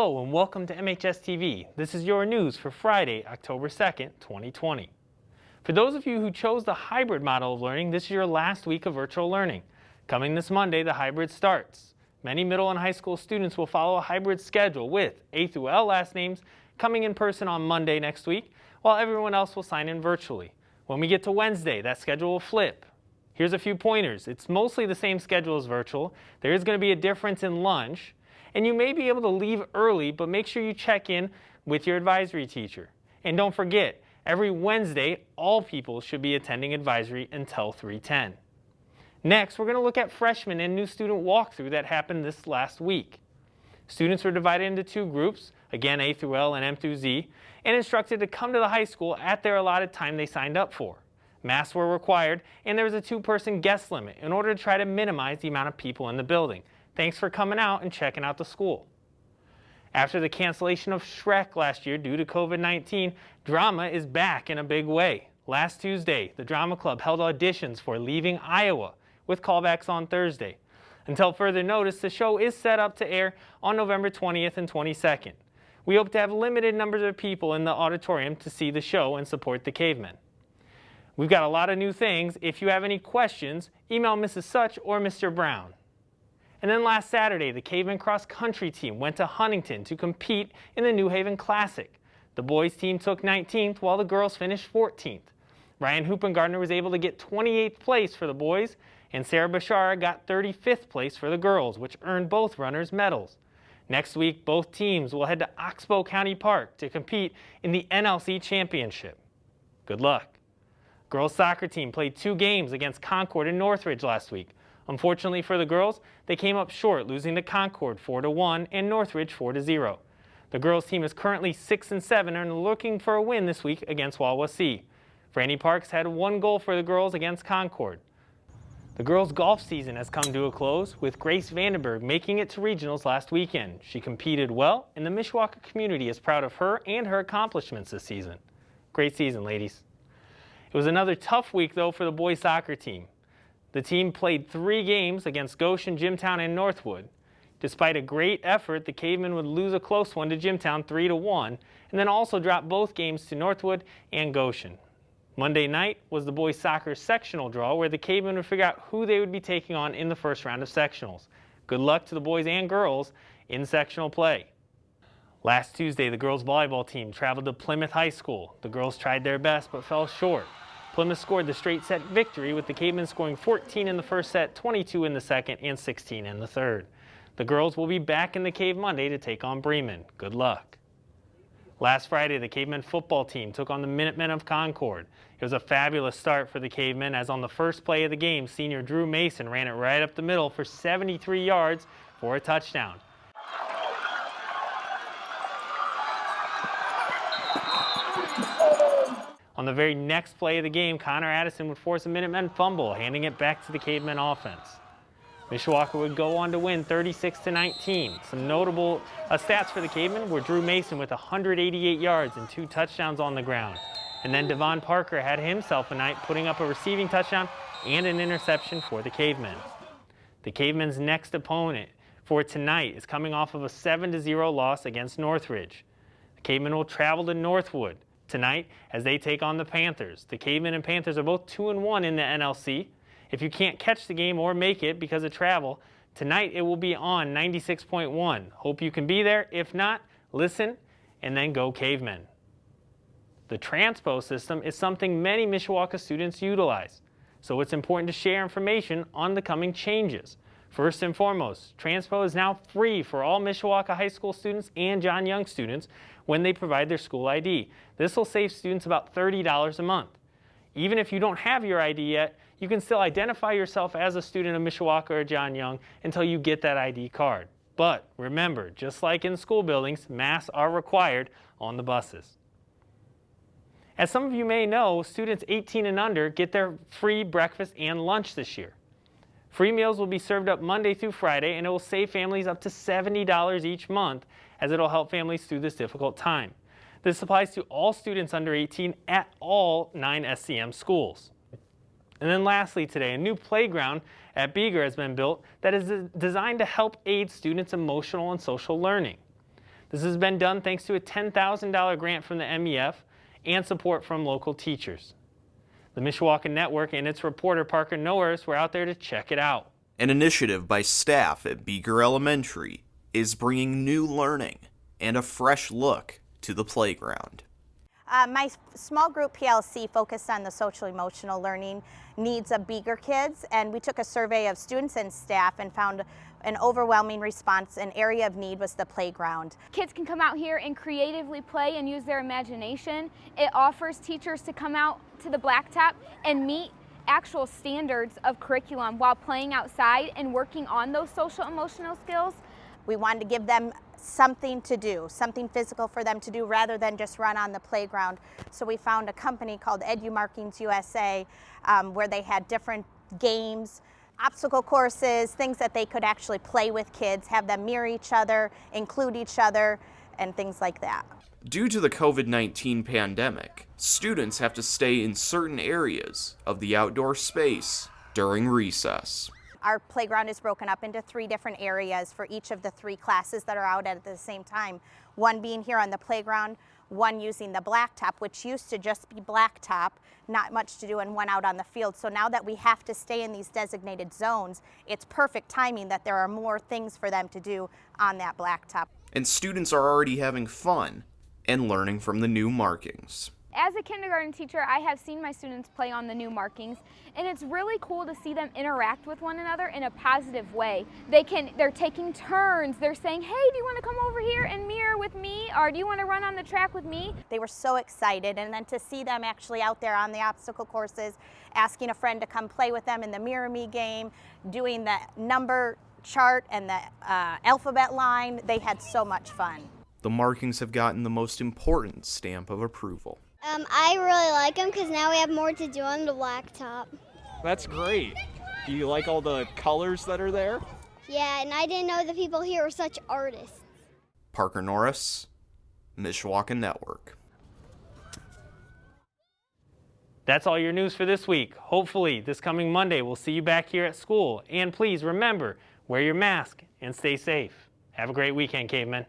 Hello and welcome to MHStv. This is your news for Friday, October 2nd, 2020. For those of you who chose the hybrid model of learning, this is your last week of virtual learning. Coming this Monday, the hybrid starts. Many middle and high school students will follow a hybrid schedule with A through L last names coming in person on Monday next week, while everyone else will sign in virtually. When we get to Wednesday, that schedule will flip. Here's a few pointers. It's mostly the same schedule as virtual. There is going to be a difference in lunch, and you may be able to leave early, but make sure you check in with your advisory teacher. And don't forget, every Wednesday, all people should be attending advisory until 3:10. Next, we're going to look at freshman and new student walkthrough that happened this last week. Students were divided into two groups, again A through L and M through Z, and instructed to come to the high school at their allotted time they signed up for. Masks were required, and there was a two-person guest limit in order to try to minimize the amount of people in the building. Thanks for coming out and checking out the school. After the cancellation of Shrek last year due to COVID-19, drama is back in a big way. Last Tuesday, the Drama Club held auditions for Leaving Iowa, with callbacks on Thursday. Until further notice, the show is set up to air on November 20th and 22nd. We hope to have limited numbers of people in the auditorium to see the show and support the Cavemen. We've got a lot of new things. If you have any questions, email Mrs. Such or Mr. Brown. And then last Saturday, the Cavemen cross-country team went to Huntington to compete in the New Haven Classic. The boys team took 19th while the girls finished 14th. Ryan Hoopengardner was able to get 28th place for the boys, and Sarah Bashara got 35th place for the girls, which earned both runners medals. Next week, both teams will head to Oxbow County Park to compete in the NLC Championship. Good luck. Girls soccer team played 2 games against Concord and Northridge last week. Unfortunately for the girls, they came up short, losing to Concord 4-1 and Northridge 4-0. The girls team is currently 6-7 and are looking for a win this week against Wawasee. Franny Parks had 1 goal for the girls against Concord. The girls' golf season has come to a close, with Grace Vandenburg making it to regionals last weekend. She competed well, and the Mishawaka community is proud of her and her accomplishments this season. Great season, ladies. It was another tough week, though, for the boys' soccer team. The team played 3 games against Goshen, Jimtown, and Northwood. Despite a great effort, the Cavemen would lose a close one to Jimtown 3-1, and then also drop both games to Northwood and Goshen. Monday night was the boys' soccer sectional draw, where the Cavemen would figure out who they would be taking on in the first round of sectionals. Good luck to the boys and girls in sectional play. Last Tuesday, the girls' volleyball team traveled to Plymouth High School. The girls tried their best but fell short. Plymouth scored the straight set victory, with the Cavemen scoring 14 in the first set, 22 in the second, and 16 in the third. The girls will be back in the Cave Monday to take on Bremen. Good luck. Last Friday, the Cavemen football team took on the Minutemen of Concord. It was a fabulous start for the Cavemen, as on the first play of the game, senior Drew Mason ran it right up the middle for 73 yards for a touchdown. On the very next play of the game, Connor Addison would force a Minutemen fumble, handing it back to the Cavemen offense. Mishawaka would go on to win 36-19. Some notable stats for the Cavemen were Drew Mason with 188 yards and 2 touchdowns on the ground. And then Devon Parker had himself a night, putting up a receiving touchdown and an interception for the Cavemen. The Cavemen's next opponent for tonight is coming off of a 7-0 loss against Northridge. The Cavemen will travel to Northwood tonight as they take on the Panthers. The Cavemen and Panthers are both 2-1 in the NLC. If you can't catch the game or make it because of travel, tonight it will be on 96.1. Hope you can be there. If not, listen and then go Cavemen. The transpo system is something many Mishawaka students utilize, so it's important to share information on the coming changes. First and foremost, transpo is now free for all Mishawaka High School students and John Young students when they provide their school ID. This will save students about $30 a month. Even if you don't have your ID yet, you can still identify yourself as a student of Mishawaka or John Young until you get that ID card. But remember, just like in school buildings, masks are required on the buses. As some of you may know, students 18 and under get their free breakfast and lunch this year. Free meals will be served up Monday through Friday, and it will save families up to $70 each month, as it will help families through this difficult time. This applies to all students under 18 at all 9 SCM schools. And then lastly today, a new playground at Beeger has been built that is designed to help aid students' emotional and social learning. This has been done thanks to a $10,000 grant from the MEF and support from local teachers. The Mishawaka Network and its reporter Parker Norris were out there to check it out. An initiative by staff at Beaker Elementary is bringing new learning and a fresh look to the playground. My small group PLC focused on the social emotional learning needs of Beaker kids, and we took a survey of students and staff and found an overwhelming response. An area of need was the playground. Kids can come out here and creatively play and use their imagination. It offers teachers to come out to the blacktop and meet actual standards of curriculum while playing outside and working on those social emotional skills. We wanted to give them something to do, something physical for them to do rather than just run on the playground. So we found a company called EduMarkings USA where they had different games, obstacle courses, things that they could actually play with kids, have them mirror each other, include each other, and things like that. Due to the COVID-19 pandemic, students have to stay in certain areas of the outdoor space during recess. Our playground is broken up into 3 different areas for each of the 3 classes that are out at the same time. One being here on the playground, one using the blacktop, which used to just be blacktop, not much to do, and one out on the field. So now that we have to stay in these designated zones, it's perfect timing that there are more things for them to do on that blacktop. And students are already having fun and learning from the new markings. As a kindergarten teacher, I have seen my students play on the new markings, and it's really cool to see them interact with one another in a positive way. They're taking turns, they're saying, hey, do you want to come over here and mirror with me, or do you want to run on the track with me? They were so excited, and then to see them actually out there on the obstacle courses, asking a friend to come play with them in the Mirror Me game, doing the number chart and the alphabet line, they had so much fun. The markings have gotten the most important stamp of approval. I really like them because now we have more to do on the blacktop. That's great. Do you like all the colors that are there? Yeah, and I didn't know the people here were such artists. Parker Norris, Mishawaka Network. That's all your news for this week. Hopefully, this coming Monday, we'll see you back here at school. And please remember, wear your mask and stay safe. Have a great weekend, Cavemen.